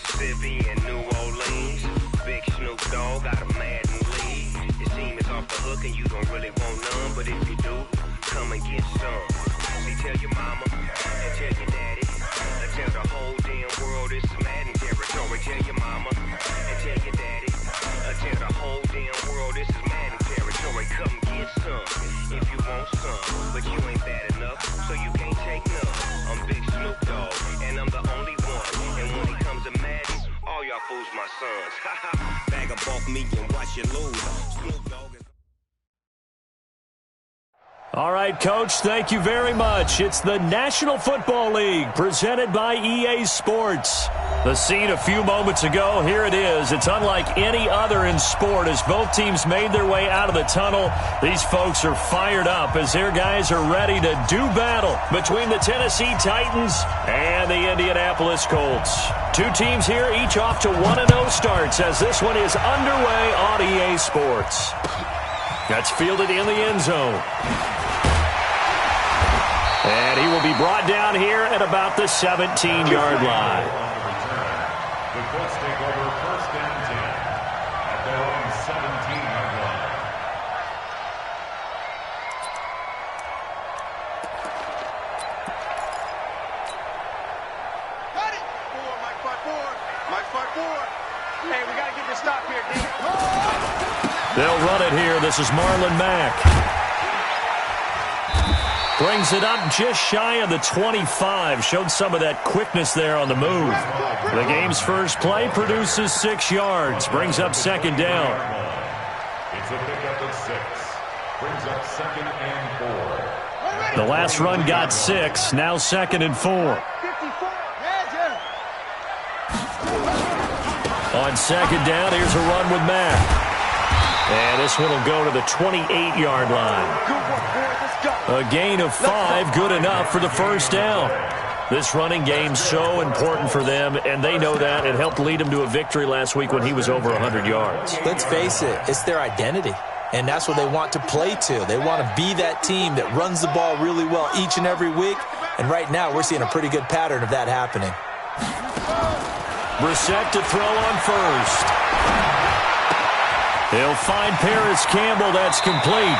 Mississippi and New Orleans. Big Snoop Dogg got a Madden lead. Your team is off the hook and you don't really want none, but if you do, come and get some. See, tell your mama and tell your daddy, and tell the whole damn world it's Madden territory. Tell your mama and tell your daddy, and tell the whole damn world this is Madden territory. Come get some if you want some, but you ain't bad enough, so you can't take none. I'm Big Snoop Dogg, and I'm the only one. And when it comes to Madden, all y'all fools my sons. Bag up off me and watch you lose. Snoop Dogg is... All right, Coach, thank you very much. It's the National Football League presented by EA Sports. The scene a few moments ago, here it is. It's unlike any other in sport as both teams made their way out of the tunnel. These folks are fired up as their guys are ready to do battle between the Tennessee Titans and the Indianapolis Colts. Two teams here, each off to 1-0 starts as this one is underway on EA Sports. That's fielded in the end zone. And he will be brought down here at about the 17-yard line. The Colts take over first and 10 at their own 17-yard line. Got it! Mike 5-4. Mike 5-4. Hey, we got to get this stop here, D. They'll run it here. This is Marlon Mack. Brings it up just shy of the 25. Showed some of that quickness there on the move. The game's first play produces 6 yards. Brings up second down. It's a pickup of 6. Brings up second and 4. The last run got 6. Now second and 4. On second down, here's a run with Mack. And this one will go to the 28-yard line. A gain of 5, good enough for the first down. This running game's so important for them, and they know that. It helped lead them to a victory last week when he was over 100 yards. Let's face it, it's their identity, and that's what they want to play to. They want to be that team that runs the ball really well each and every week, and right now we're seeing a pretty good pattern of that happening. Brissett to throw on first. He'll find Paris Campbell. That's complete.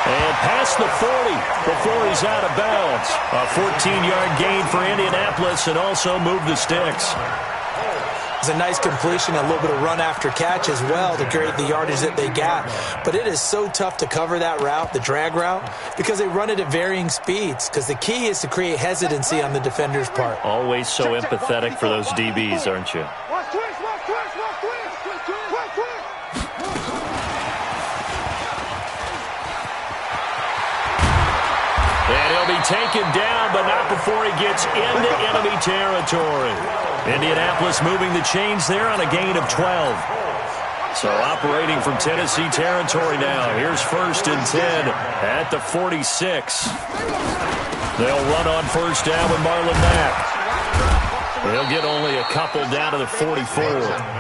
And past the 40 before he's out of bounds. A 14-yard gain for Indianapolis and also move the sticks. It's a nice completion, a little bit of run after catch as well to create the yardage that they got. But it is so tough to cover that route, the drag route, because they run it at varying speeds. Because the key is to create hesitancy on the defender's part. Always so empathetic for those DBs, aren't you? And he'll be taken down, but not before he gets into enemy territory. Indianapolis moving the chains there on a gain of 12. So operating from Tennessee territory now. Here's first and 10 at the 46. They'll run on first down with Marlon Mack. They'll get only a couple down to the 44.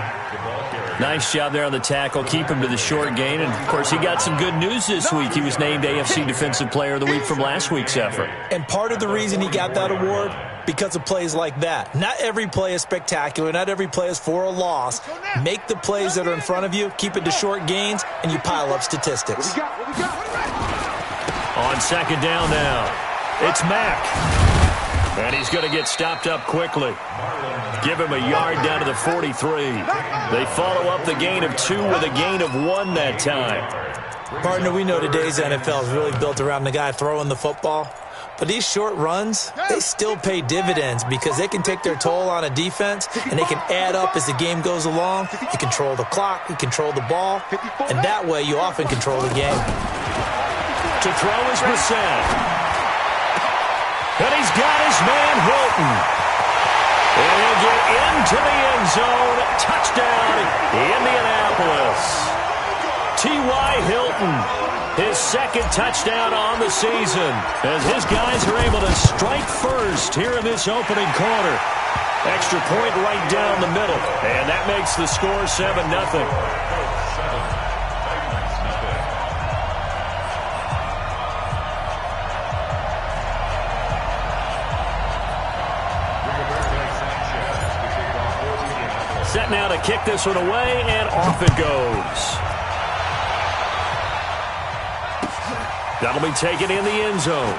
Nice job there on the tackle. Keep him to the short gain. And, of course, he got some good news this week. He was named AFC Defensive Player of the Week from last week's effort. And part of the reason he got that award, because of plays like that. Not every play is spectacular. Not every play is for a loss. Make the plays that are in front of you, keep it to short gains, and you pile up statistics. On second down now, it's Mack. And he's going to get stopped up quickly. Give him a yard down to the 43. They follow up the gain of 2 with a gain of 1 that time. Partner, we know today's NFL is really built around the guy throwing the football. But these short runs, they still pay dividends because they can take their toll on a defense and they can add up as the game goes along. You control the clock, you control the ball, and that way you often control the game. To throw is Brissett. And he's got his man Hilton. And he'll get into the end zone. Touchdown, Indianapolis. T.Y. Hilton, his second touchdown on the season, as his guys are able to strike first here in this opening quarter. Extra point right down the middle, and that makes the score 7-0. Set now to kick this one away, and off it goes. That'll be taken in the end zone.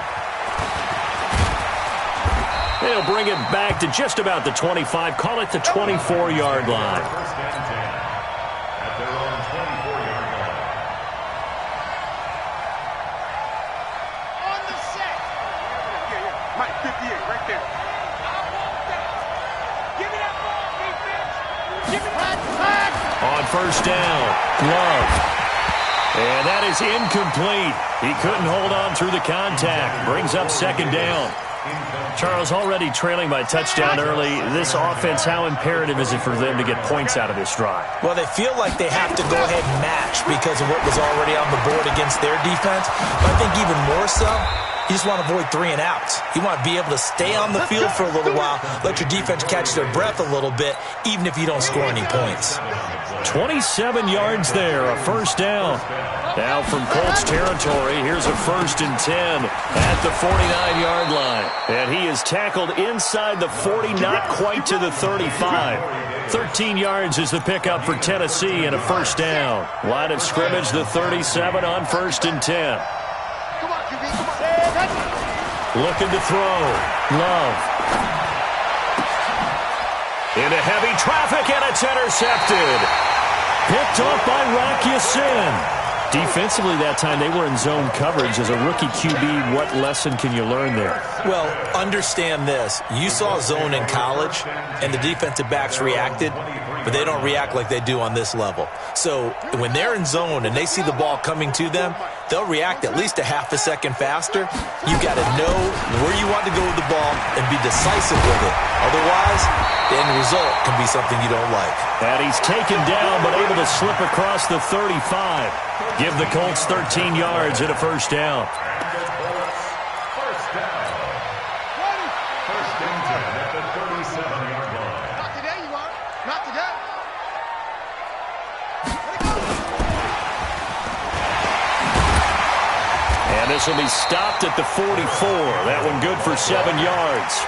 They'll bring it back to just about the 25. Call it the 24-yard line. First and 10 at their own 24-yard line. On the set. Yeah. Mike, 58, right there. I want that. Give me that ball, defense. Give me that back. On first down, Love. And that is incomplete. He couldn't hold on through the contact. Brings up second down. Charles, already trailing by touchdown early. This offense, how imperative is it for them to get points out of this drive? Well, they feel like they have to go ahead and match because of what was already on the board against their defense. But I think even more so, you just want to avoid 3 and outs. You want to be able to stay on the field for a little while, let your defense catch their breath a little bit, even if you don't score any points. 27 yards there, a first down. Now from Colts territory, here's a 1st and 10 at the 49-yard line. And he is tackled inside the 40, not quite to the 35. 13 yards is the pickup for Tennessee and a first down. Line of scrimmage, the 37 on 1st and 10. Looking to throw. Love. Into heavy traffic, and it's intercepted. Picked off by Rock Ya-Sin. Defensively that time, they were in zone coverage. As a rookie QB, what lesson can you learn there? Well, understand this. You saw zone in college, and the defensive backs reacted, but they don't react like they do on this level. So when they're in zone and they see the ball coming to them, they'll react at least a half a second faster. You got to know where you want to go with the ball and be decisive with it. Otherwise, the end result can be something you don't like. And he's taken down, but able to slip across the 35. Give the Colts 13 yards and a first down. First down. First and 10 at the 37-yard line. Not today, you are. Not today. And this will be stopped at the 44. That one good for 7 yards.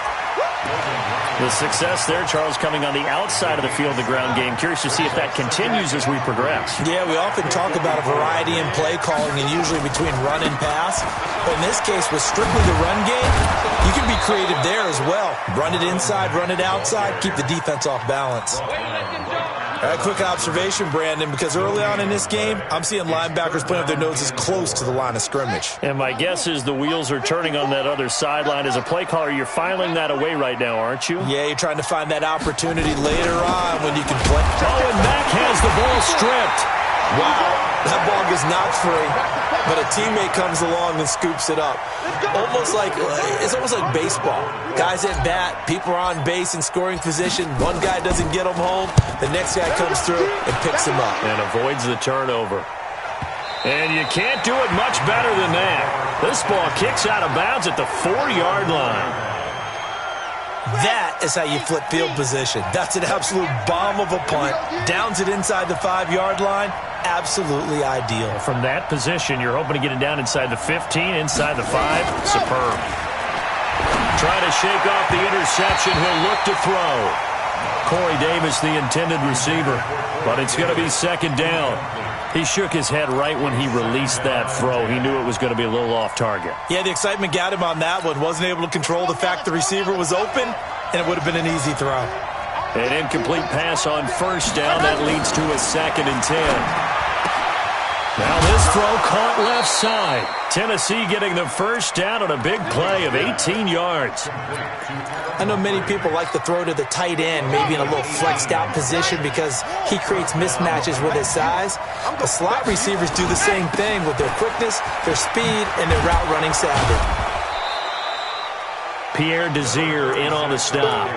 The success there, Charles, coming on the outside of the field, the ground game. Curious to see if that continues as we progress. Yeah, we often talk about a variety in play calling and usually between run and pass. But in this case, with strictly the run game, you can be creative there as well. Run it inside, run it outside, keep the defense off balance. A quick observation, Brandon, because early on in this game, I'm seeing linebackers putting up their noses close to the line of scrimmage. And my guess is the wheels are turning on that other sideline. As a play caller, you're filing that away right now, aren't you? Yeah, you're trying to find that opportunity later on when you can play. Oh, and Mack has the ball stripped. Wow, that ball gets knocked free, but a teammate comes along and scoops it up. It's almost like baseball. Guys at bat, people are on base in scoring position. One guy doesn't get them home. The next guy comes through and picks him up. And avoids the turnover. And you can't do it much better than that. This ball kicks out of bounds at the 4-yard line. That is how you flip field position. That's an absolute bomb of a punt. Downs it inside the 5-yard line. Absolutely ideal. From that position, you're hoping to get it down inside the 15, inside the 5. Superb. Trying to shake off the interception. He'll look to throw. Corey Davis, the intended receiver. But it's going to be second down. He shook his head right when he released that throw. He knew it was going to be a little off target. Yeah, the excitement got him on that one. Wasn't able to control the fact the receiver was open, and it would have been an easy throw. An incomplete pass on first down. That leads to a 2nd and 10. Now this throw caught left side. Tennessee getting the first down on a big play of 18 yards. I know many people like to throw to the tight end, maybe in a little flexed out position because he creates mismatches with his size. The slot receivers do the same thing with their quickness, their speed, and their route running savvy. Pierre Desir in on the stop.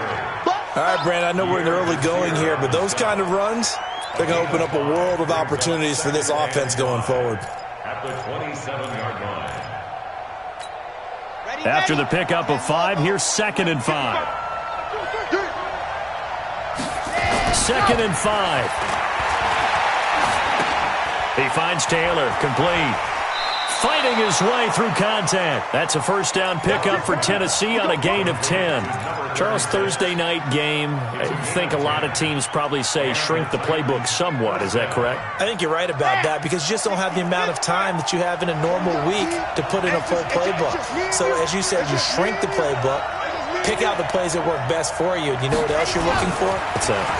All right, Brandon, I know we're in the early going here, but those kind of runs, they're going to open up a world of opportunities for this offense going forward. At the 27-yard line. After the pickup of 5, here's 2nd and 5. 2nd and 5. He finds Taylor, complete. Fighting his way through contact. That's a first down pickup for Tennessee on a gain of 10. Charles, Thursday night game, I think a lot of teams probably say shrink the playbook somewhat. Is that correct? I think you're right about that because you just don't have the amount of time that you have in a normal week to put in a full playbook. So, as you said, you shrink the playbook, pick out the plays that work best for you. And you know what else you're looking for?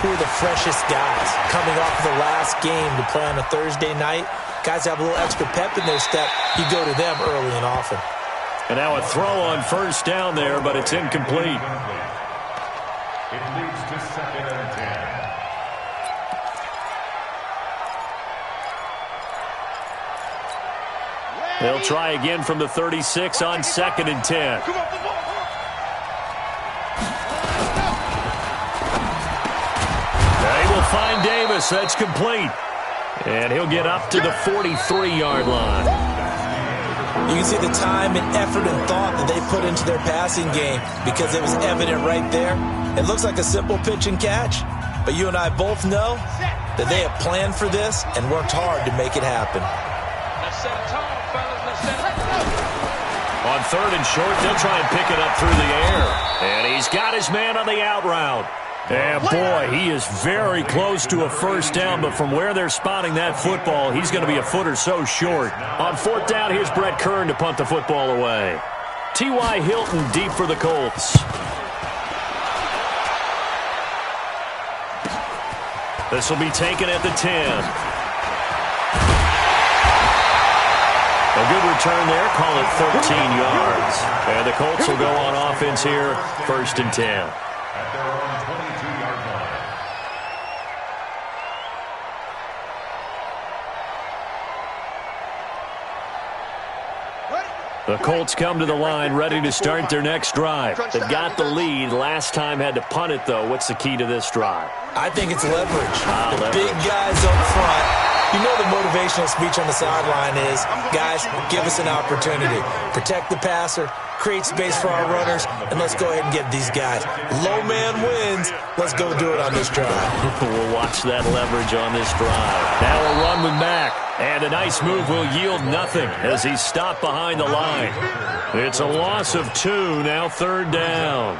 Who are the freshest guys coming off of the last game to play on a Thursday night? Guys have a little extra pep in their step. You go to them early and often. And now a throw on first down there, but it's incomplete. It leads to 2nd and 10. They'll try again from the 36 on 2nd and 10. They will find Davis. That's complete. And he'll get up to the 43-yard line. You can see the time and effort and thought that they put into their passing game because it was evident right there. It looks like a simple pitch and catch, but you and I both know that they have planned for this and worked hard to make it happen. On 3rd and short, they'll try and pick it up through the air. And he's got his man on the out route. And, boy, he is very close to a first down, but from where they're spotting that football, he's going to be a foot or so short. On 4th down, here's Brett Kern to punt the football away. T.Y. Hilton deep for the Colts. This will be taken at the 10. A good return there, call it 13 yards. And the Colts will go on offense here, 1st and 10. At their own 22-yard line. The Colts come to the line ready to start their next drive. They've got the lead. Last time had to punt it, though. What's the key to this drive? I think it's leverage. The big guys up front. You know the motivational speech on the sideline is, guys, give us an opportunity. Protect the passer, create space for our runners, and let's go ahead and get these guys. Low man wins. Let's go do it on this drive. We'll watch that leverage on this drive. Now a run with Mack. And a nice move will yield nothing as he's stopped behind the line. It's a loss of 2, now 3rd down.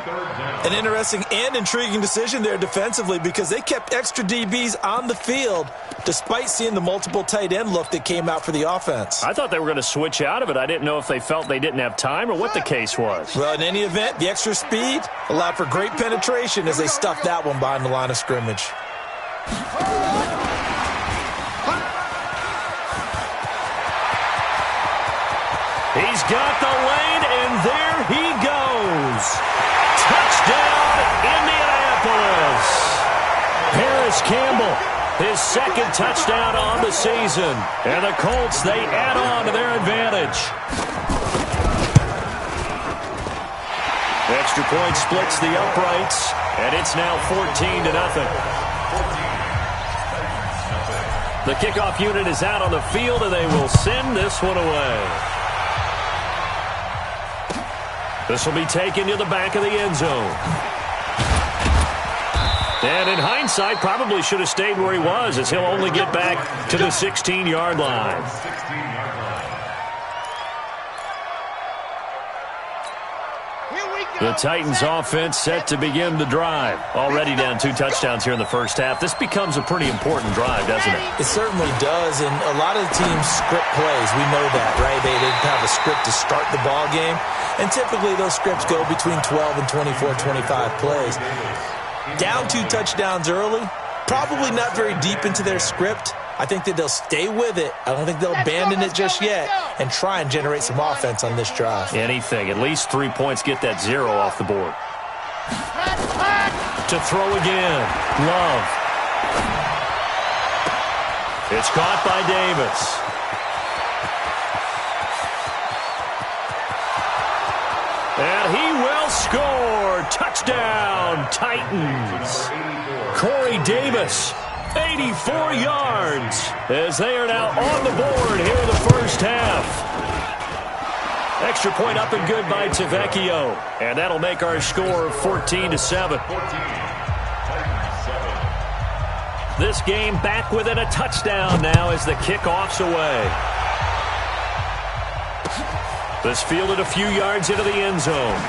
An interesting and intriguing decision there defensively because they kept extra DBs on the field despite seeing the multiple tight end look that came out for the offense. I thought they were going to switch out of it. I didn't know if they felt they didn't have time or what the case was. Well, in any event, the extra speed allowed for great penetration as they stuffed that one behind the line of scrimmage. He's got the lane, and there he goes. Touchdown, Indianapolis. Paris Campbell, his 2nd touchdown on the season. And the Colts, they add on to their advantage. Extra point splits the uprights, and it's now 14-0. The kickoff unit is out on the field, and they will send this one away. This will be taken to the back of the end zone. And in hindsight, probably should have stayed where he was as he'll only get back to the 16-yard line. The Titans offense set to begin the drive. Already down 2 touchdowns here in the first half. This becomes a pretty important drive, doesn't it? It certainly does, and a lot of the teams script plays. We know that, right? They have a script to start the ball game, and typically those scripts go between 12 and 24, 25 plays. Down 2 touchdowns early, probably not very deep into their script. I think that they'll stay with it. I don't think they'll abandon it just yet and try and generate some offense on this drive. Anything. At least 3 points. Get that 0 off the board. To throw again. Love. It's caught by Davis. And he will score. Touchdown, Titans. Corey Davis. 84 yards as they are now on the board here in the first half. Extra point up and good by Tavecchio. And that'll make our score 14-7. This game back within a touchdown now as the kickoff's away. This fielded a few yards into the end zone.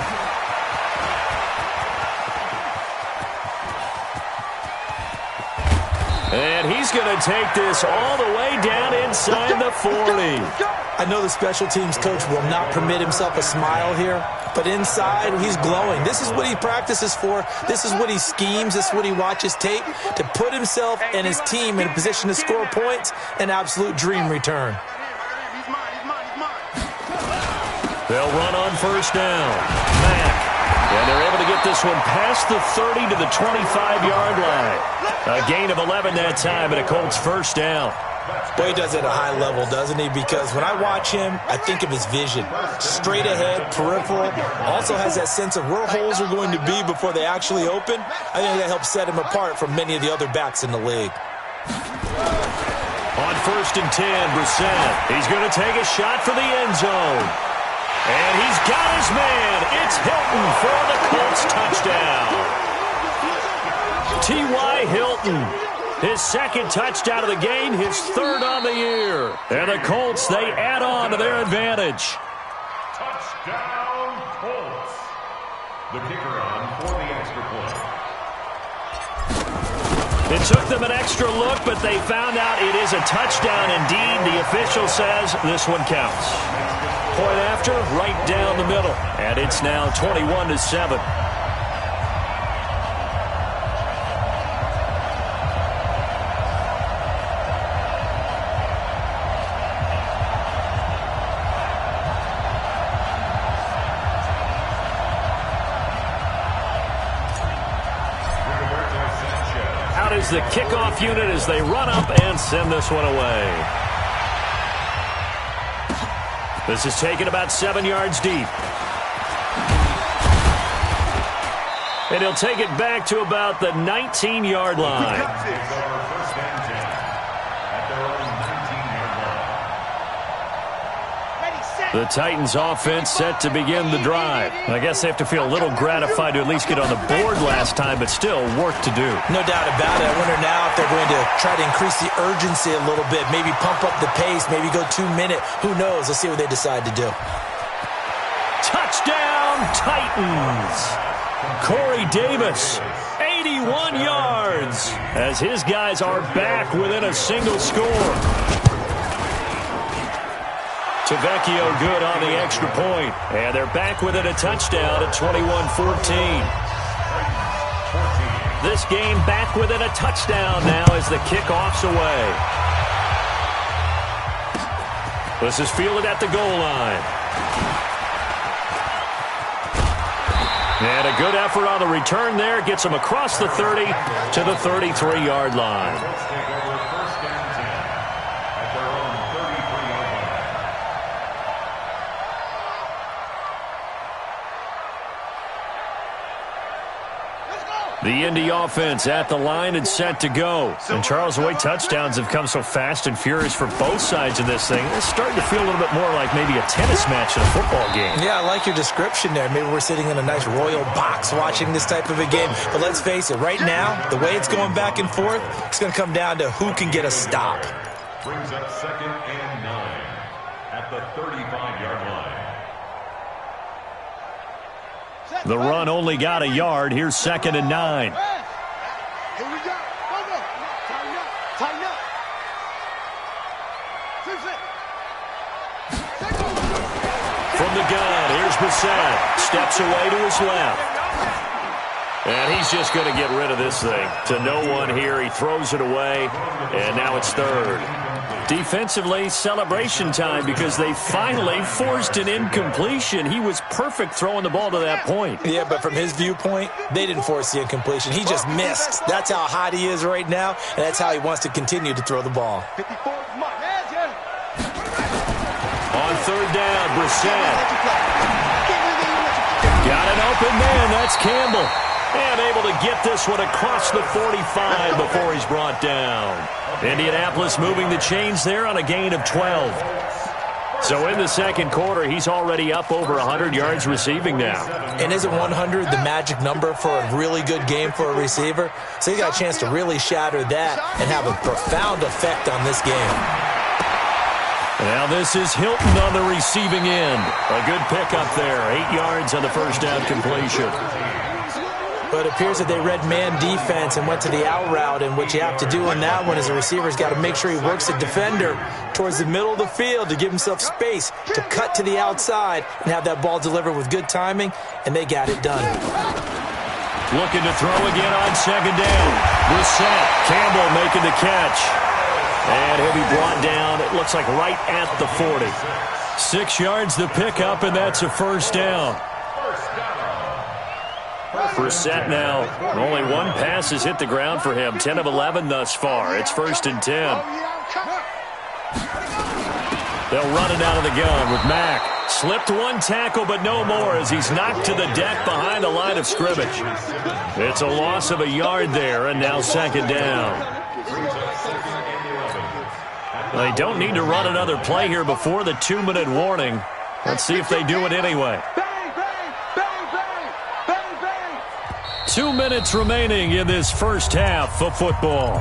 And he's going to take this all the way down inside the 40. I know the special teams coach will not permit himself a smile here, but inside, he's glowing. This is what he practices for. This is what he schemes. This is what he watches tape to put himself and his team in a position to score points. An absolute dream return. They'll run on first down. Mack. And they're able to get this one past the 30 to the 25-yard line. A gain of 11 that time and a Colts first down. Boy, he does it at a high level, doesn't he? Because when I watch him, I think of his vision. Straight ahead, peripheral. Also has that sense of where holes are going to be before they actually open. I think that helps set him apart from many of the other backs in the league. On first and 10, Brissett. He's going to take a shot for the end zone. And he's got his man. It's Hilton for the Colts touchdown. T.Y. Hilton. His second touchdown of the game, his third on the year. And the Colts, they add on to their advantage. Touchdown, Colts. The kicker on for the extra point. It took them an extra look, but they found out it is a touchdown indeed. The official says this one counts. Point after, right down the middle. And it's now 21-7. Out is the kickoff unit as they run up and send this one away. This is taken about 7 yards deep. And he'll take it back to about the 19-yard line. The Titans offense set to begin the drive. I guess they have to feel a little gratified to at least get on the board last time, but still work to do. No doubt about it. I wonder now if they're going to try to increase the urgency a little bit, maybe pump up the pace, maybe go 2-minute. Who knows? Let's see what they decide to do. Touchdown, Titans! Corey Davis, 81 yards, as his guys are back within a single score. Tavecchio good on the extra point. And they're back within a touchdown at 21-14. This game back within a touchdown now as the kickoff's away. This is fielded at the goal line. And a good effort on the return there. Gets them across the 30 to the 33-yard line. The Indy offense at the line and set to go. And Charles, the way touchdowns have come so fast and furious for both sides of this thing, it's starting to feel a little bit more like maybe a tennis match in a football game. Yeah, I like your description there. Maybe we're sitting in a nice royal box watching this type of a game. But let's face it, right now, the way it's going back and forth, it's going to come down to who can get a stop. Brings up 2nd and 9 at the 35-yard line. The run only got a yard. Here's 2nd and 9. Here we go. Go, go. Tighten up. Tighten up. From the gun, here's Brissett. Steps away to his left. And he's just going to get rid of this thing. To no one here. He throws it away. And now it's 3rd. Defensively, celebration time because they finally forced an incompletion. He was perfect throwing the ball to that point. Yeah, but from his viewpoint, they didn't force the incompletion. He just missed. That's how hot he is right now, and that's how he wants to continue to throw the ball. 54, come on. On 3rd down, Brissett. Got an open man. That's Campbell. And able to get this one across the 45 before he's brought down. Indianapolis moving the chains there on a gain of 12. So in the second quarter, he's already up over 100 yards receiving now. And isn't 100 the magic number for a really good game for a receiver? So he got a chance to really shatter that and have a profound effect on this game. Now this is Hilton on the receiving end. A good pickup there. 8 yards on the first down completion. But it appears that they read man defense and went to the out route, and what you have to do in that one is the receiver's got to make sure he works the defender towards the middle of the field to give himself space to cut to the outside and have that ball delivered with good timing, and they got it done. Looking to throw again on second down. Brissett, Campbell making the catch. And he'll be brought down, it looks like right at the 40. 6 yards the pickup, and that's a first down. Brissett now, only one pass has hit the ground for him. 10 of 11 thus far. It's 1st and 10. They'll run it out of the gun with Mack. Slipped one tackle, but no more as he's knocked to the deck behind the line of scrimmage. It's a loss of a yard there, and now second down. They don't need to run another play here before the 2-minute warning. Let's see if they do it anyway. 2 minutes remaining in this first half of football.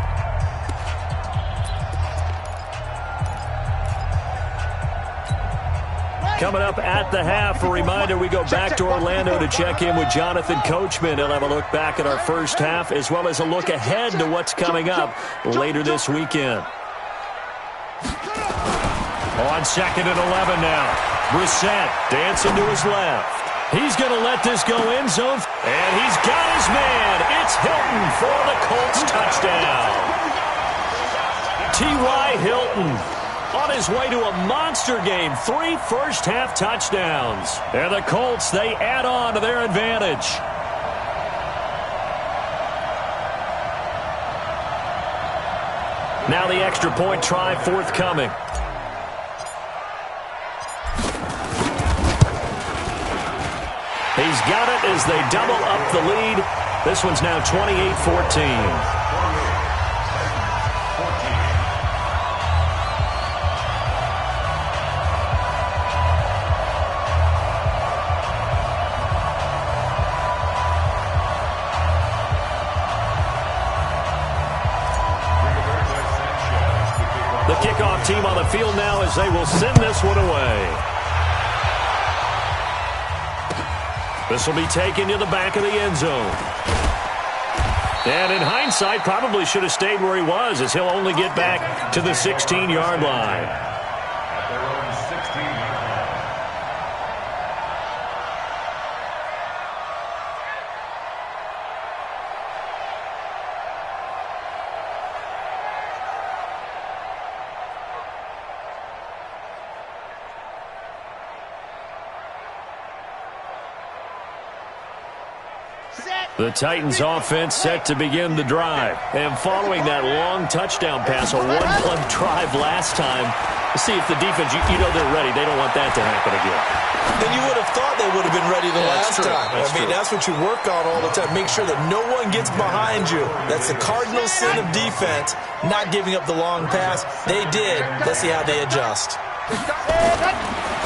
Coming up at the half, a reminder, we go back to Orlando to check in with Jonathan Coachman. He'll have a look back at our first half as well as a look ahead to what's coming up later this weekend. On 2nd and 11 now. Brissett dancing to his left. He's going to let this go end zone. And he's got his man. It's Hilton for the Colts touchdown. T.Y. Hilton on his way to a monster game. 3 first-half touchdowns. And the Colts, they add on to their advantage. Now the extra point try forthcoming. He's got it as they double up the lead. This one's now 28-14. The kickoff team on the field now as they will send this one away. This will be taken to the back of the end zone. And in hindsight, probably should have stayed where he was as he'll only get back to the 16-yard line. The Titans offense set to begin the drive. And following that long touchdown pass, a one-play drive last time, see if the defense, you know they're ready. They don't want that to happen again. And you would have thought they would have been ready the last time. That's what you work on all the time. Make sure that no one gets behind you. That's the cardinal sin of defense, not giving up the long pass. They did. Let's see how they adjust.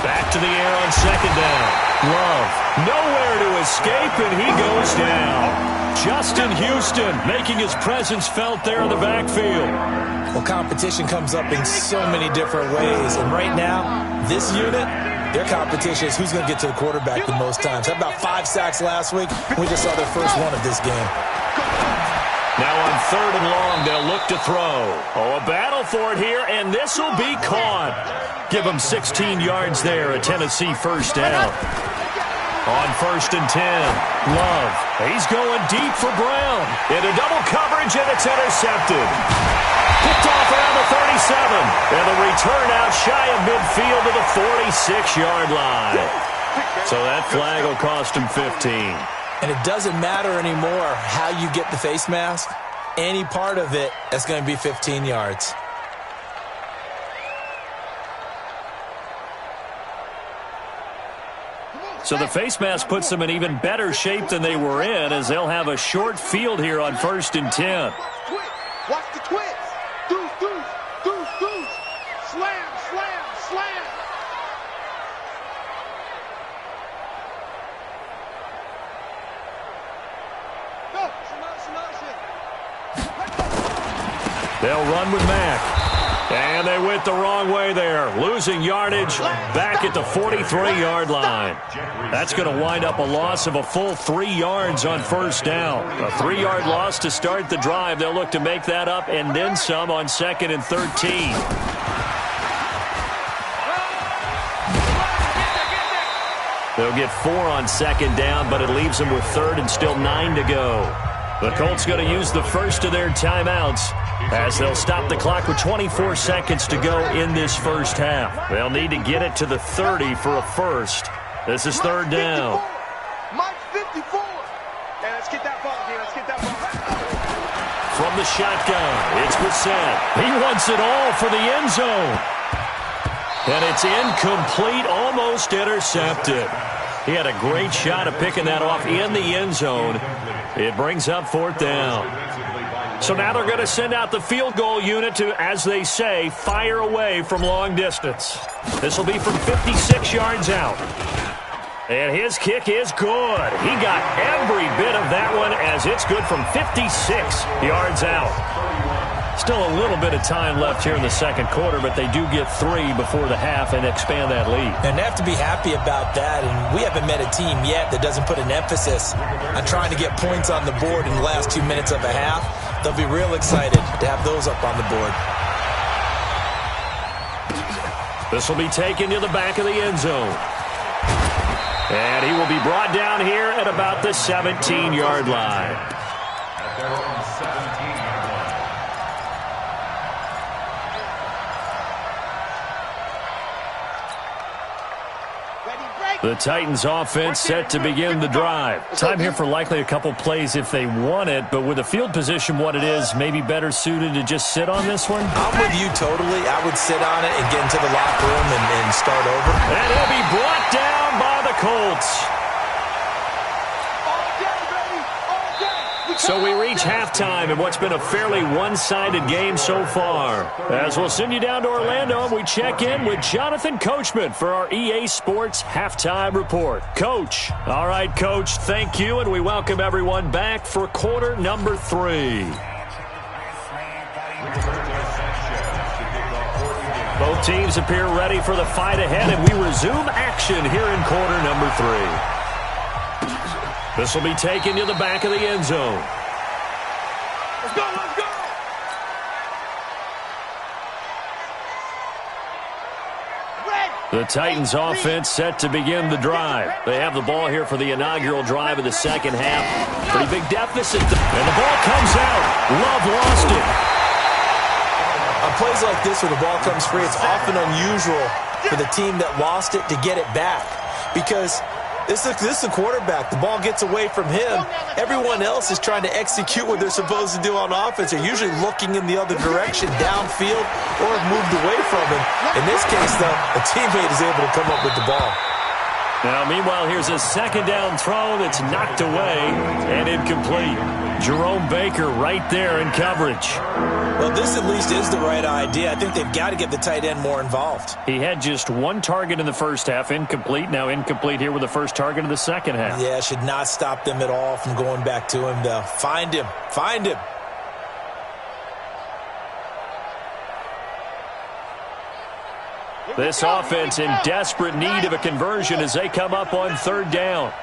Back to the air on second down. Love, nowhere to escape, and he goes down. Justin Houston making his presence felt there in the backfield. Well, competition comes up in so many different ways, and right now, this unit, their competition is who's going to get to the quarterback the most times. How about 5 sacks last week? We just saw their first one of this game. Now on 3rd and long, they'll look to throw. Oh, a battle for it here, and this will be caught. Give them 16 yards there, a Tennessee first down. On 1st and 10, Love. He's going deep for Brown. Into double coverage, and it's intercepted. Picked off around the 37. And the return out shy of midfield to the 46-yard line. So that flag will cost him 15. And it doesn't matter anymore how you get the face mask. Any part of it, that's going to be 15 yards. So the face mask puts them in even better shape than they were in as they'll have a short field here on 1st and 10. Watch the twist. Deuce, deuce, deuce, deuce. Slam, slam, slam. They'll run with Mack. And they went the wrong way there, losing yardage back at the 43-yard line. That's going to wind up a loss of a full 3 yards on first down. A 3-yard loss to start the drive. They'll look to make that up and then some on 2nd and 13. They'll get 4 on 2nd down, but it leaves them with 3rd and still 9 to go. The Colts going to use the first of their timeouts as they'll stop the clock with 24 seconds to go in this first half. They'll need to get it to the 30 for a first. This is 3rd down. Mike 54. Hey, let's get that ball again. Let's get that ball. From the shotgun, it's Brissett. He wants it all for the end zone. And it's incomplete, almost intercepted. He had a great shot at picking that off in the end zone. It brings up 4th down. So now they're going to send out the field goal unit to, as they say, fire away from long distance. This will be from 56 yards out. And his kick is good. He got every bit of that one as it's good from 56 yards out. Still a little bit of time left here in the second quarter, but they do get 3 before the half and expand that lead. And they have to be happy about that, and we haven't met a team yet that doesn't put an emphasis on trying to get points on the board in the last 2 minutes of a half. They'll be real excited to have those up on the board. This will be taken to the back of the end zone. And he will be brought down here at about the 17-yard line. At their own 17-yard line. The Titans offense set to begin the drive. Time here for likely a couple plays if they want it, but with the field position what it is, maybe better suited to just sit on this one? I'm with you totally. I would sit on it and get into the locker room and start over. And he'll be brought down by the Colts. So we reach halftime in what's been a fairly one-sided game so far. As we'll send you down to Orlando, and we check in with Jonathan Coachman for our EA Sports Halftime Report. Coach. All right, Coach, thank you, and we welcome everyone back for quarter number 3. Both teams appear ready for the fight ahead, and we resume action here in quarter number 3. This will be taken to the back of the end zone. Let's go, let's go! The Titans offense set to begin the drive. They have the ball here for the inaugural drive of the second half. Pretty big deficit. And the ball comes out. Love lost it. On plays like this where the ball comes free, it's often unusual for the team that lost it to get it back. Because this is the quarterback. The ball gets away from him. Everyone else is trying to execute what they're supposed to do on offense. They're usually looking in the other direction, downfield, or have moved away from him. In this case, though, a teammate is able to come up with the ball. Now, meanwhile, here's a second down throw that's knocked away and incomplete. Jerome Baker right there in coverage. Well, this at least is the right idea. I think they've got to get the tight end more involved. He had just one target in the first half, incomplete. Now incomplete here with the first target of the second half. Yeah, should not stop them at all from going back to him, though. Find him. Find him. This offense in desperate need of a conversion as they come up on third down.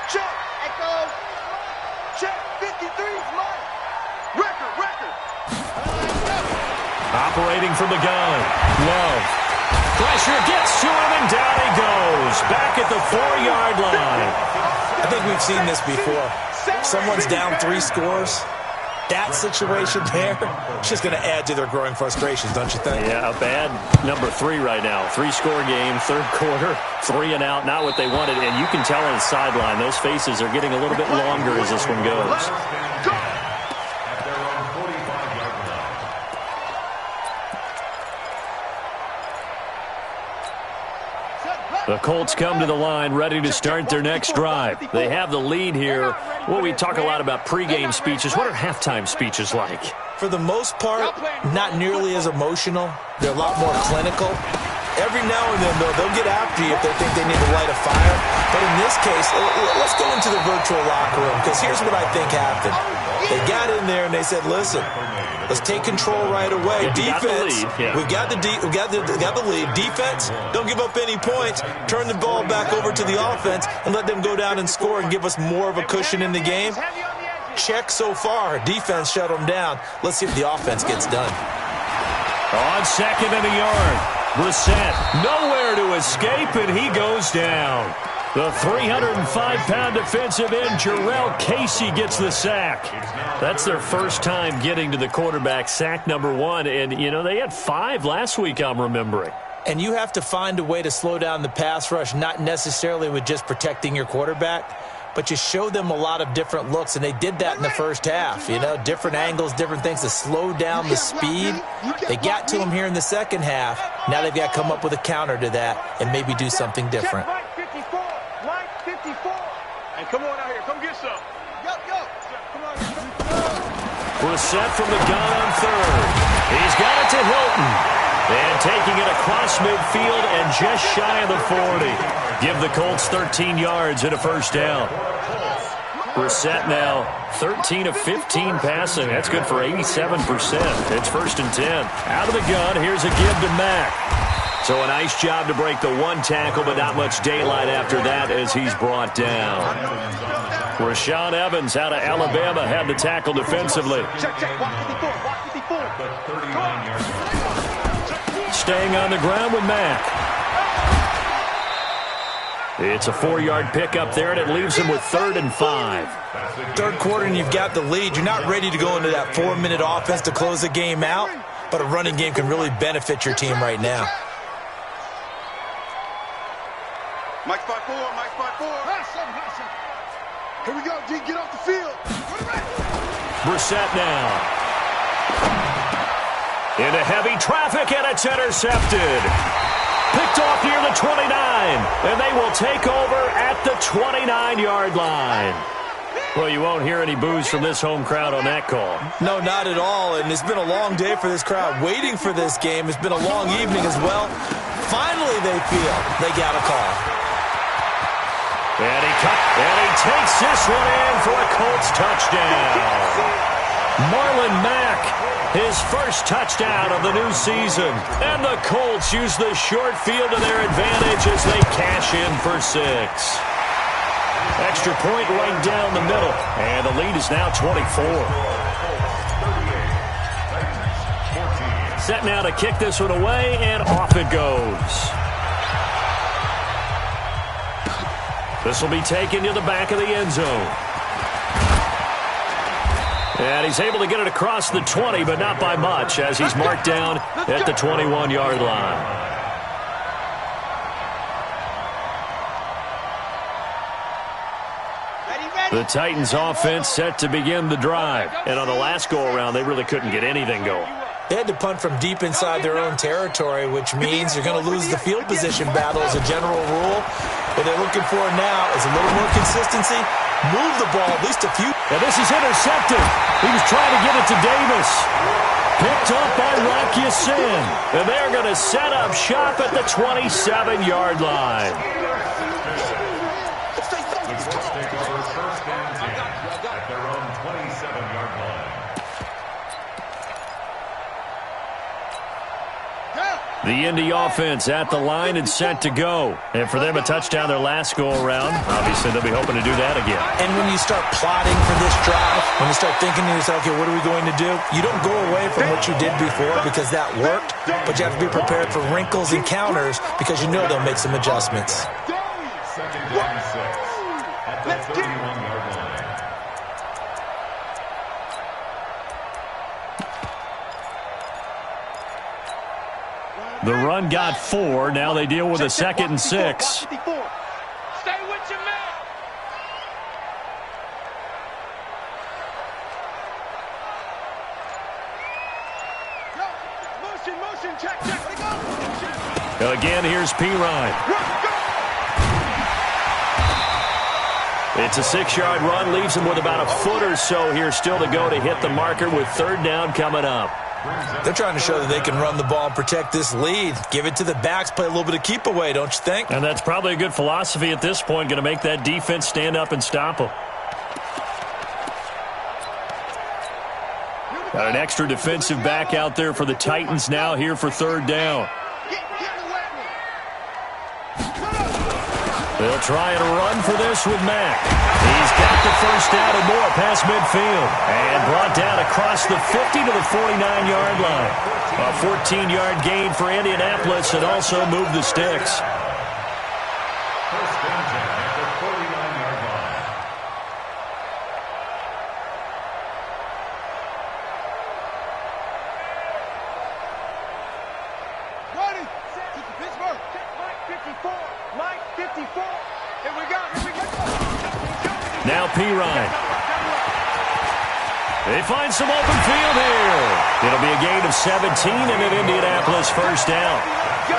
Check, Echo. Check, 53's mine. Record. Operating from the gun. Love. Pressure gets to him and down he goes. Back at the 4-yard line. I think we've seen this before. Someone's down 3 scores. That situation there, it's just going to add to their growing frustrations, don't you think? Yeah, a bad number 3 right now. 3-score game, third quarter, 3 and out, not what they wanted. And you can tell on the sideline, those faces are getting a little bit longer as this one goes. At their own 45-yard line. The Colts come to the line ready to start their next drive. They have the lead here. Well, we talk a lot about pregame speeches. What are halftime speeches like? For the most part, not nearly as emotional. They're a lot more clinical. Every now and then, though, they'll get after you if they think they need to light a fire. But in this case, let's go into the virtual locker room, because here's what I think happened. They got in there and they said, listen, let's take control right away. Defense, we've got the lead. Defense, don't give up any points. Turn the ball back over to the offense and let them go down and score and give us more of a cushion in the game. Check so far. Defense shut them down. Let's see if the offense gets done. On second and a yard, Brissett nowhere to escape, and he goes down. The 305-pound defensive end, Jarrell Casey, gets the sack. That's their first time getting to the quarterback, sack number 1. And, you know, they had 5 last week, I'm remembering. And you have to find a way to slow down the pass rush, not necessarily with just protecting your quarterback, but you show them a lot of different looks, and they did that in the first half. You know, different angles, different things to slow down the speed. They got to him here in the second half. Now they've got to come up with a counter to that and maybe do something different. And come on out here. Come get some. Come on. Brissett from the gun on third. He's got it to Hilton. And taking it across midfield and just shy of the 40. Give the Colts 13 yards and a first down. Brissett now 13 of 15 passing. That's good for 87%. It's first and 10. Out of the gun, here's a give to Mack. So a nice job to break the 1 tackle, but not much daylight after that as he's brought down. Rashaan Evans out of Alabama had the tackle defensively. Staying on the ground with Mack. It's a 4-yard pickup there, and it leaves him with 3rd and 5. Third quarter, and you've got the lead. You're not ready to go into that 4-minute offense to close the game out, but a running game can really benefit your team right now. Mike 5-4. Here we go, D. Get off the field. Brissett now. Into heavy traffic, and it's intercepted. Picked off near the 29, and they will take over at the 29-yard line. Well, you won't hear any boos from this home crowd on that call. No, not at all, and it's been a long day for this crowd. Waiting for this game. It's been a long evening as well. Finally, they feel they got a call. And he takes this one in for a Colts touchdown. Marlon Mack, his first touchdown of the new season. And the Colts use the short field to their advantage as they cash in for 6. Extra point right down the middle. And the lead is now 24. Set now to kick this one away, and off it goes. This will be taken to the back of the end zone. And he's able to get it across the 20, but not by much, as he's marked down at the 21-yard line. The Titans offense set to begin the drive. And on the last go-around, they really couldn't get anything going. They had to punt from deep inside their own territory, which means you're going to lose the field position battle as a general rule. What they're looking for now is a little more consistency. Move the ball at least a few. And this is intercepted. He was trying to get it to Davis. Picked up by Rocky Sin. And they're going to set up shop at the 27-yard line. The Indy offense at the line and set to go. And for them, a touchdown their last go-around. Obviously, they'll be hoping to do that again. And when you start plotting for this drive, when you start thinking to yourself, okay, what are we going to do? You don't go away from what you did before because that worked, but you have to be prepared for wrinkles and counters because you know they'll make some adjustments. Second down 6 at the 31-yard line. The run got 4. Now they deal with a 2nd and 6. Stay with your man. Motion, check, go. Again, here's Pirine. It's a 6-yard run, leaves him with about a foot or so here still to go to hit the marker with 3rd down coming up. They're trying to show that they can run the ball and protect this lead. Give it to the backs, play a little bit of keep away, don't you think? And that's probably a good philosophy at this point, going to make that defense stand up and stop them. Got an extra defensive back out there for the Titans now here for third down. They'll try and run for this with Mack. He's got the first down and more past midfield. And brought down across the 50 to the 49-yard line. A 14-yard gain for Indianapolis and also moved the sticks. First down at the 49-yard line. Ready? Pittsburgh. Mike 54. Mike 54. Here we go. Here we go. Now Pirine. They find some open field here. It'll be a gain of 17 and an Indianapolis first down.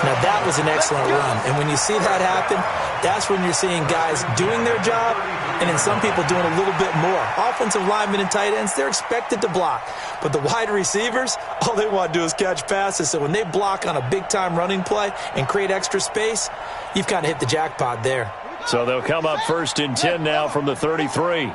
Now, that was an excellent run. And when you see that happen, that's when you're seeing guys doing their job and then some people doing a little bit more. Offensive linemen and tight ends, they're expected to block. But the wide receivers, all they want to do is catch passes. So when they block on a big-time running play and create extra space, you've kind of hit the jackpot there. So they'll come up first and 10 now from the 33.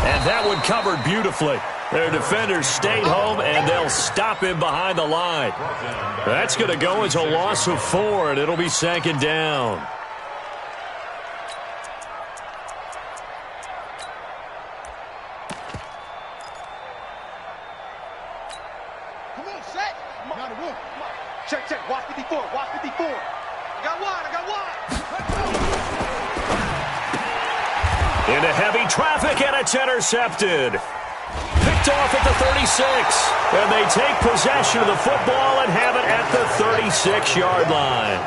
And that one covered beautifully. Their defenders stayed home, and they'll stop him behind the line. That's going to go as a loss of 4, and it'll be second down. Come on, set. Not a room. Check, check. Watch 54. Watch 54. I got one. I got one. Into heavy traffic, and it's intercepted. Picked off at the 36. And they take possession of the football and have it at the 36-yard line.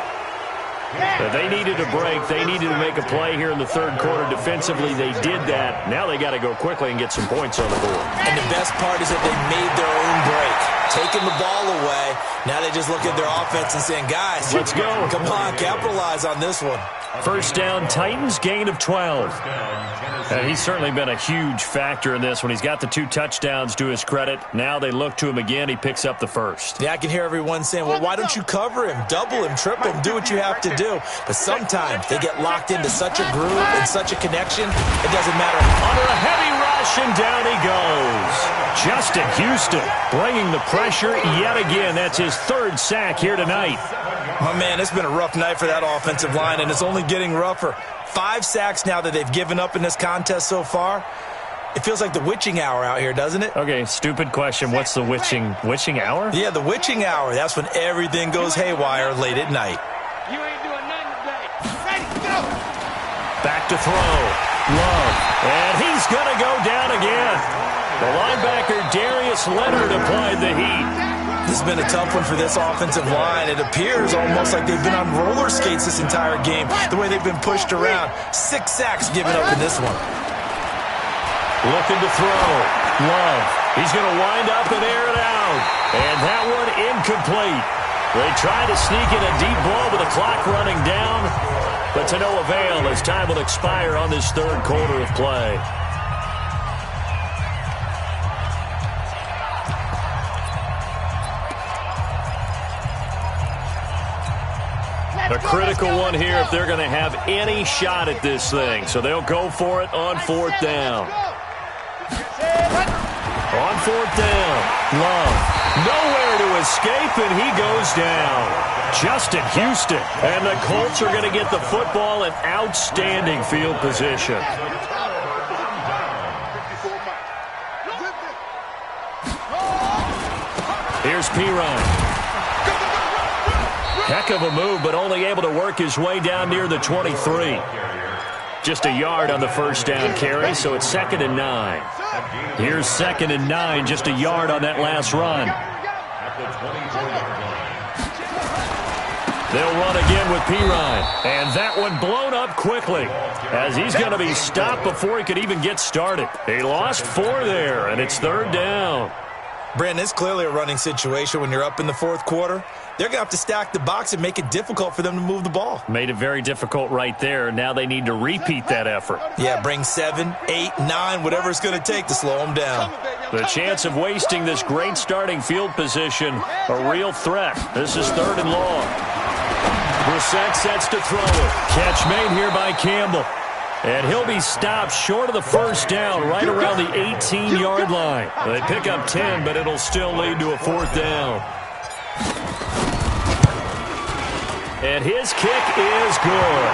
They needed a break. They needed to make a play here in the third quarter. Defensively, they did that. Now they got to go quickly and get some points on the board. And the best part is that they made their own break. Taking the ball away. Now they just look at their offense and saying, guys, let's go. Come on, capitalize on this one. First down, Titans, gain of 12. And he's certainly been a huge factor in this when he's got the 2 touchdowns to his credit. Now they look to him again. He picks up the first. Yeah, I can hear everyone saying, well, why don't you cover him, double him, triple him, do what you have to do. But sometimes they get locked into such a groove and such a connection, it doesn't matter. Under a heavy rush, and down he goes. Justin Houston bringing the pressure yet again. That's his 3rd sack here tonight. My man, it's been a rough night for that offensive line, and it's only getting rougher. 5 sacks now that they've given up in this contest so far. It feels like the witching hour out here, doesn't it? Okay, stupid question. What's the witching hour? Yeah, the witching hour. That's when everything goes haywire late at night. You ain't doing nothing today. Ready, go. Back to throw. Love. And he's going to go down again. The linebacker, Darius Leonard, applied the heat. This has been a tough one for this offensive line. It appears almost like they've been on roller skates this entire game, the way they've been pushed around. 6 sacks given up in this one. Looking to throw. Love. He's going to wind up and air it out. And that one incomplete. They try to sneak in a deep blow with the clock running down, but to no avail as time will expire on this third quarter of play. A critical one here if they're going to have any shot at this thing. So they'll go for it on 4th down. On 4th down, Love. Nowhere to escape, and he goes down. Justin Houston. And the Colts are going to get the football in outstanding field position. Here's Pirine. Heck of a move, but only able to work his way down near the 23. Just a yard on the first down carry, so it's 2nd and 9. Here's 2nd and 9, just a yard on that last run. They'll run again with Pirine, and that one blown up quickly as he's going to be stopped before he could even get started. He lost 4 there, and it's 3rd down. Brandon, it's clearly a running situation when you're up in the 4th quarter. They're going to have to stack the box and make it difficult for them to move the ball. Made it very difficult right there. Now they need to repeat that effort. Yeah, bring 7, 8, 9, whatever it's going to take to slow them down. The chance of wasting this great starting field position, a real threat. This is 3rd and long. Brissett sets to throw it. Catch made here by Campbell. And he'll be stopped short of the first down, right around the 18-yard line. They pick up 10, but it'll still lead to a fourth down. And his kick is good.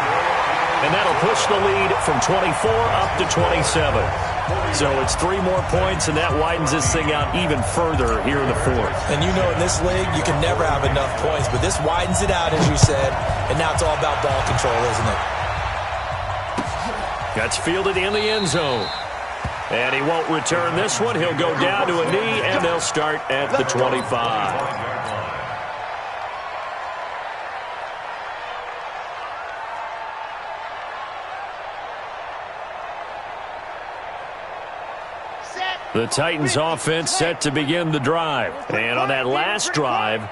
And that'll push the lead from 24 up to 27. So it's 3 more points, and that widens this thing out even further here in the fourth. And you know in this league, you can never have enough points, but this widens it out, as you said, and now it's all about ball control, isn't it? That's fielded in the end zone. And he won't return this one. He'll go down to a knee, and they'll start at the 25. The Titans offense set to begin the drive. And on that last drive,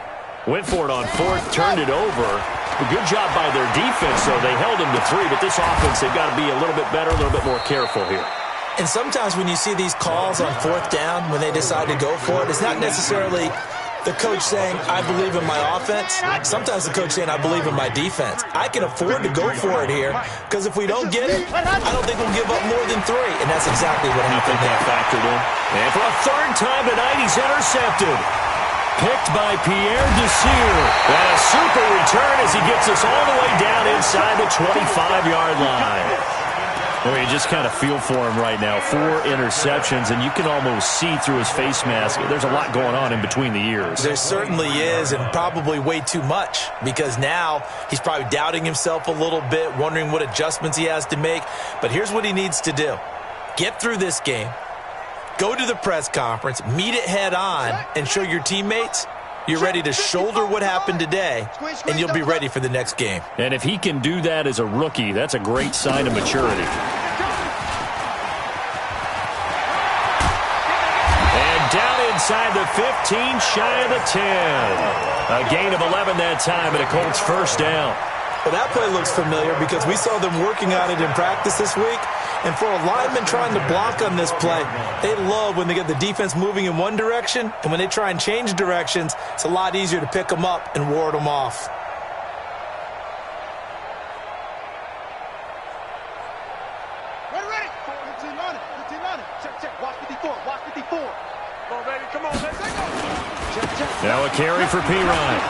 went for it on fourth, turned it over. A good job by their defense, though. They held him to 3, but this offense, they've got to be a little bit better, a little bit more careful here. And sometimes when you see these calls on fourth down, when they decide to go for it, it's not necessarily the coach saying, I believe in my offense. Sometimes the coach saying, I believe in my defense. I can afford to go for it here, because if we don't get it, I don't think we'll give up more than 3. And that's exactly what happened there. Factored in. And for a third time tonight, he's intercepted. Picked by Pierre Desir. And a super return as he gets us all the way down inside the 25-yard line. Well, you just kind of feel for him right now. 4 interceptions, and you can almost see through his face mask. There's a lot going on in between the ears. There certainly is, and probably way too much, because now he's probably doubting himself a little bit, wondering what adjustments he has to make. But here's what he needs to do. Get through this game. Go to the press conference, meet it head on, and show your teammates you're ready to shoulder what happened today, and you'll be ready for the next game. And if he can do that as a rookie, that's a great sign of maturity. And down inside the 15, shy of the 10. A gain of 11 that time, and a Colts first down. Well, that play looks familiar because we saw them working on it in practice this week. And for a lineman trying to block on this play, they love when they get the defense moving in one direction, and when they try and change directions, it's a lot easier to pick them up and ward them off. Ready. Check. Watch 54. Come on, baby. Come on, let's go. Check. Now a carry for Pirine.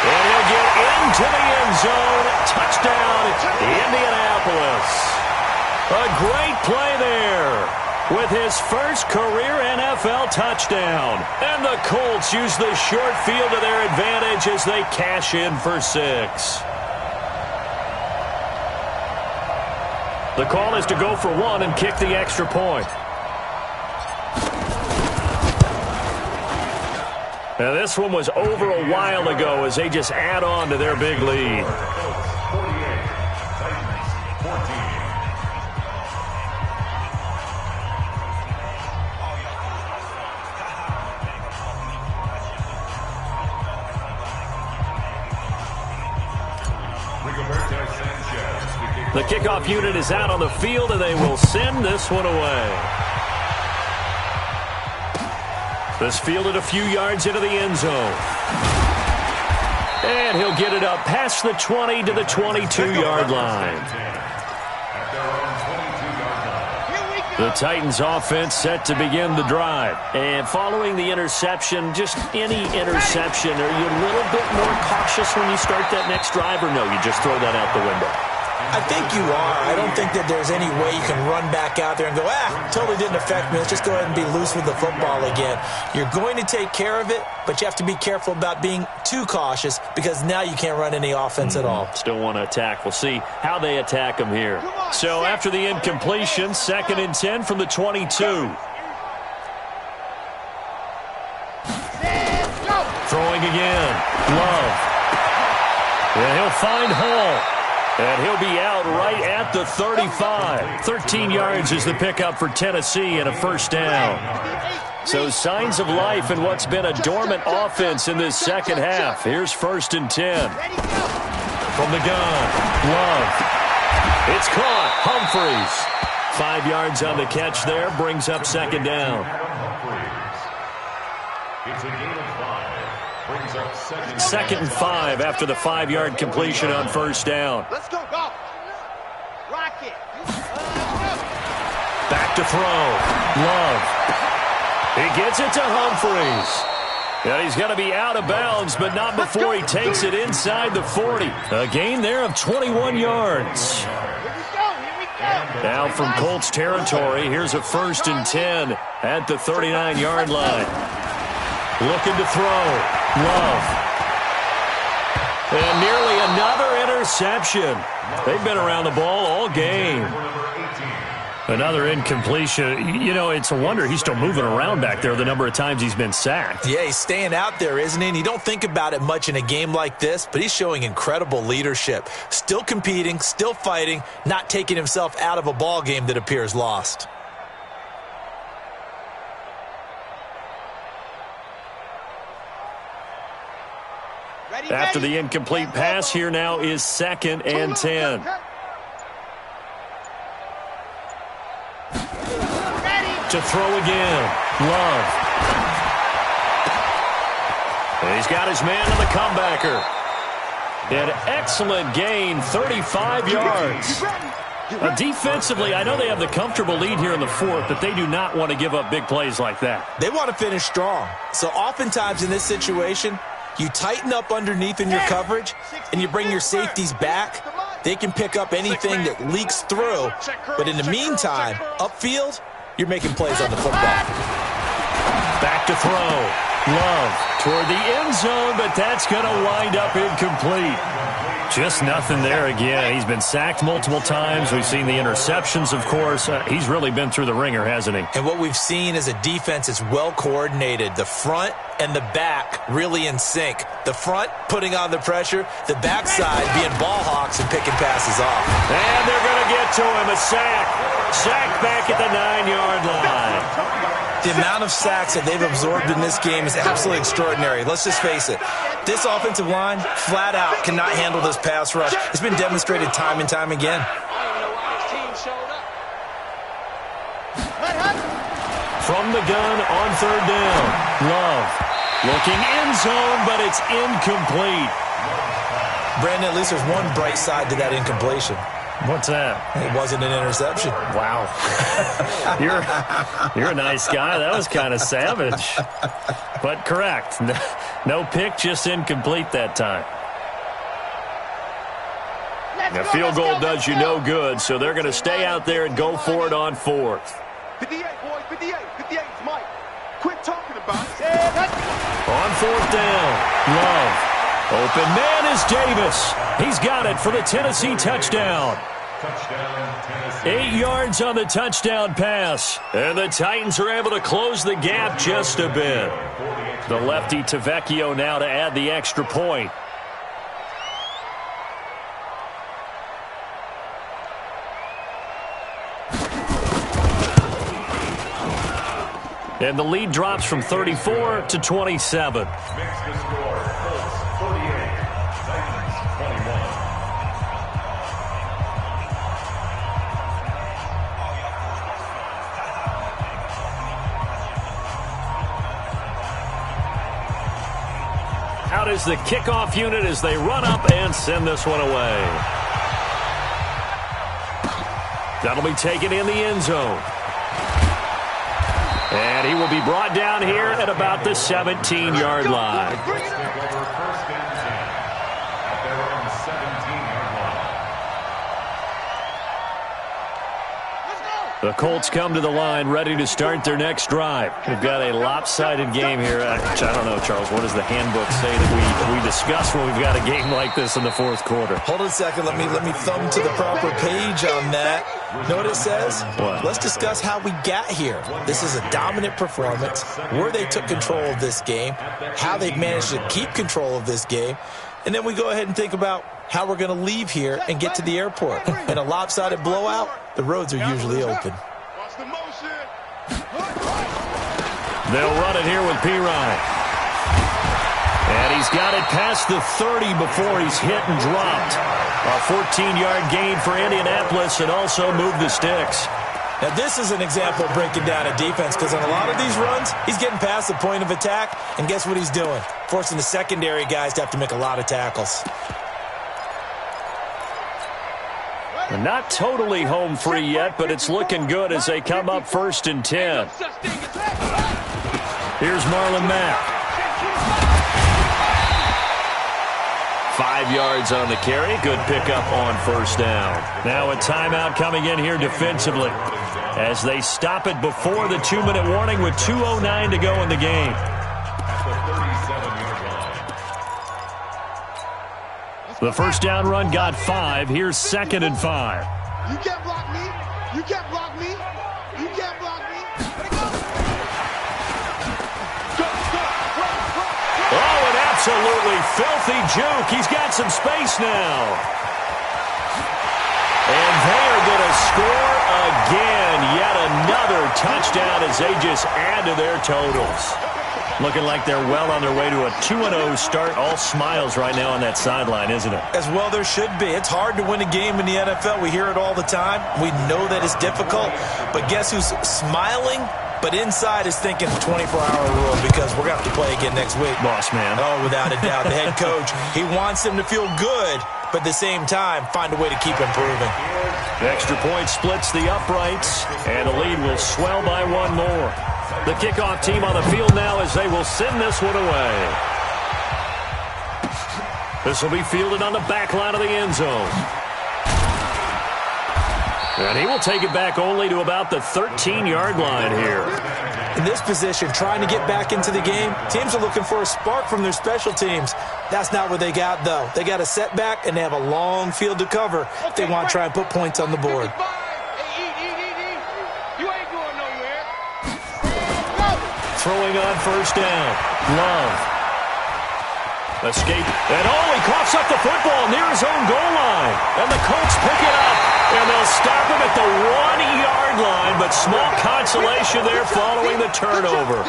And he'll get into the end zone. Touchdown, Indianapolis. A great play there with his first career NFL touchdown. And the Colts use the short field to their advantage as they cash in for 6. The call is to go for 1 and kick the extra point. Now this one was over a while ago as they just add on to their big lead. The kickoff unit is out on the field, and they will send this one away. This fielded a few yards into the end zone. And he'll get it up past the 20 to the 22-yard line. The Titans offense set to begin the drive. And following the interception, just any interception, are you a little bit more cautious when you start that next drive, or no, you just throw that out the window? I think you are. I don't think that there's any way you can run back out there and go, totally didn't affect me. Let's just go ahead and be loose with the football again. You're going to take care of it, but you have to be careful about being too cautious because now you can't run any offense at all. Still want to attack. We'll see how they attack them here. So after the incompletion, 2nd and 10 from the 22. Throwing again. Love. And he'll find Hall. And he'll be out right at the 35. 13 yards is the pickup for Tennessee and a first down. So signs of life in what's been a dormant offense in this second half. Here's 1st and 10. From the gun, Love. It's caught. Humphreys. 5 yards on the catch there. Brings up 2nd down. It's a gain of 5. Brings up 2nd and 5 after the 5-yard completion on 1st down. Let's go. Right. Back to throw. Love. He gets it to Humphries. And he's going to be out of bounds, but not before he takes it inside the 40. A gain there of 21 yards. Now from Colts territory, here's a 1st and 10 at the 39-yard line. Looking to throw. Love. And nearly another interception. They've been around the ball all game. Another incompletion. You know, it's a wonder he's still moving around back there the number of times he's been sacked. Yeah, he's staying out there, isn't he? And you don't think about it much in a game like this, but he's showing incredible leadership. Still competing, still fighting, not taking himself out of a ball game that appears lost. After the incomplete pass, here now is 2nd and 10. To throw again. Love. And he's got his man on the comebacker. An excellent gain, 35 yards. Defensively, I know they have the comfortable lead here in the 4th, but they do not want to give up big plays like that. They want to finish strong. So oftentimes in this situation, you tighten up underneath in your coverage, and you bring your safeties back. They can pick up anything that leaks through. But in the meantime, upfield, you're making plays on the football. Back to throw. Love toward the end zone, but that's going to wind up incomplete. Just nothing there again. He's been sacked multiple times. We've seen the interceptions, of course. He's really been through the ringer, hasn't he? And what we've seen is a defense that's well coordinated. The front and the back really in sync. The front putting on the pressure, the backside being ball hawks and picking passes off. And they're going to get to him. A sack. Sack back at the 9-yard line. The amount of sacks that they've absorbed in this game is absolutely extraordinary. Let's just face it. This offensive line, flat out, cannot handle this pass rush. It's been demonstrated time and time again. From the gun on 3rd down. Love. Looking end zone, but it's incomplete. Brandon, at least there's one bright side to that incompletion. What's that? It wasn't an interception. Wow. You're a nice guy. That was kind of savage. But correct. No pick, just incomplete that time. The field goal does you no good, so they're going to stay out there and go for it on 4th. 58, boys, 58. 58, Mike. Quit talking about it. On 4th down. Love. Open man is Davis. He's got it for the Tennessee touchdown. Touchdown, Tennessee. 8 yards on the touchdown pass. And the Titans are able to close the gap just a bit. The lefty Tavecchio now to add the extra point. And the lead drops from 34 to 27. Makes the score. Colts 48, Titans 21. Out is the kickoff unit as they run up and send this one away. That'll be taken in the end zone. And he will be brought down here at about the 17-yard line. Take over 1st and 10 at their own 17-yard line. The Colts come to the line ready to start their next drive. We've got a lopsided game here. I don't know, Charles, what does the handbook say that we discuss when we've got a game like this in the 4th quarter? Hold on a second. Let me thumb to the proper page on that. Know what it says? What? Let's discuss how we got here. This is a dominant performance, where they took control of this game, how they've managed to keep control of this game, and then we go ahead and think about how we're going to leave here and get to the airport. In a lopsided blowout, the roads are usually open. They'll run it here with Pirine. And he's got it past the 30 before he's hit and dropped. A 14-yard gain for Indianapolis and also moved the sticks. Now, this is an example of breaking down a defense because on a lot of these runs, he's getting past the point of attack, and guess what he's doing? Forcing the secondary guys to have to make a lot of tackles. And not totally home free yet, but it's looking good as they come up 1st and 10. Here's Marlon Mack. 5 yards on the carry. Good pickup on 1st down. Now a timeout coming in here defensively as they stop it before the 2-minute warning with 2:09 to go in the game. The 1st down run got 5. Here's 2nd and 5. You can't block me. You can't block me. You can't block me. Oh, an absolutely filthy juke. He's got some space now. And they are going to score again. Yet another touchdown as they just add to their totals. Looking like they're well on their way to a 2-0 start. All smiles right now on that sideline, isn't it? As well there should be. It's hard to win a game in the NFL. We hear it all the time. We know that it's difficult. But guess who's smiling? But inside is thinking 24-hour rule because we're going to have to play again next week. Boss man. Oh, without a doubt. The head coach, he wants them to feel good, but at the same time, find a way to keep improving. The extra point splits the uprights, and the lead will swell by 1 more. The kickoff team on the field now as they will send this one away. This will be fielded on the back line of the end zone. And he will take it back only to about the 13-yard line here. In this position, trying to get back into the game, teams are looking for a spark from their special teams. That's not what they got, though. They got a setback, and they have a long field to cover if they want to try and put points on the board. Throwing on 1st down. Love. Escape. And he coughs up the football near his own goal line. And the Colts pick it up. And they'll stop him at the 1-yard line. But small consolation there following the turnover.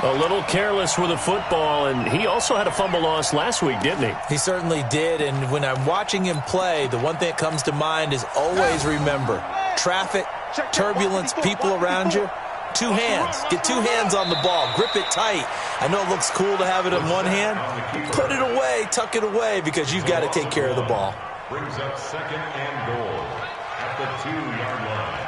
A little careless with the football. And he also had a fumble loss last week, didn't he? He certainly did. And when I'm watching him play, the one thing that comes to mind is always remember, traffic, turbulence, people around you. 2 hands. Get 2 hands on the ball. Grip it tight. I know it looks cool to have it in one hand. Put it away. Tuck it away because you've got to take care of the ball. Brings up 2nd and goal at the 2-yard line.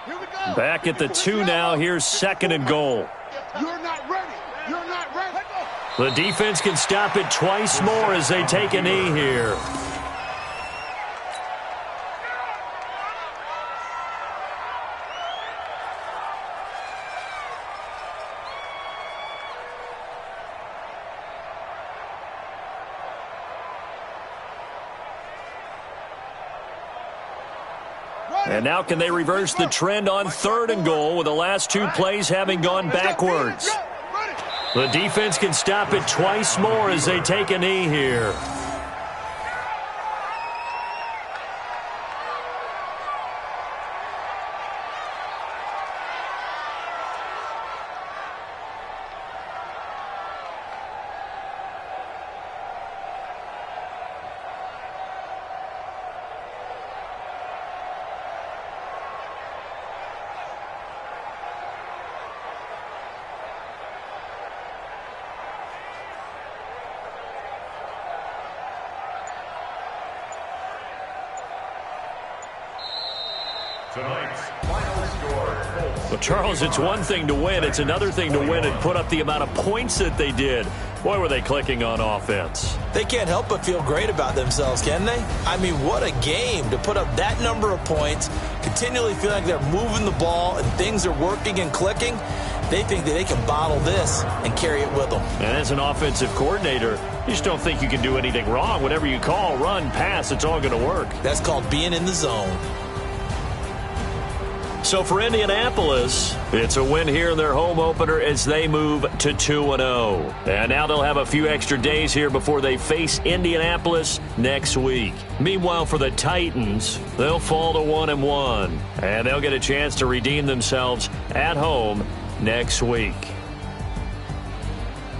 Here we go. Back at the 2 now. Here's 2nd and goal. You're not ready. You're not ready. The defense can stop it twice more as they take a knee here. And now can they reverse the trend on 3rd and goal with the last 2 plays having gone backwards? The defense can stop it twice more as they take a knee here. Tonight's final score. Well, Charles, it's one thing to win. It's another thing to win and put up the amount of points that they did. Boy, were they clicking on offense. They can't help but feel great about themselves, can they? I mean, what a game to put up that number of points, continually feel like they're moving the ball and things are working and clicking. They think that they can bottle this and carry it with them. And as an offensive coordinator, you just don't think you can do anything wrong. Whatever you call, run, pass, it's all going to work. That's called being in the zone. So for Indianapolis, it's a win here in their home opener as they move to 2-0. And now they'll have a few extra days here before they face Indianapolis next week. Meanwhile, for the Titans, they'll fall to 1-1. And they'll get a chance to redeem themselves at home next week.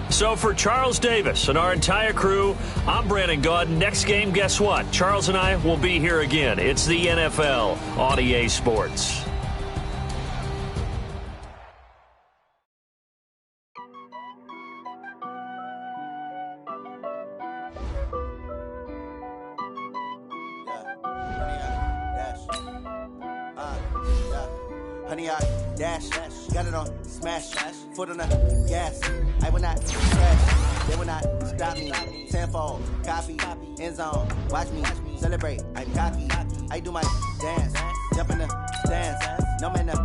So for Charles Davis and our entire crew, I'm Brandon Gaudin. Next game, guess what? Charles and I will be here again. It's the NFL on EA Sports. 20 yard dash. Got it on smash. Foot on the gas. I will not crash. They will not stop me. Tenfold, copy, end zone. Watch me celebrate. I'm cocky. I do my dance. Jump in the stands. No man to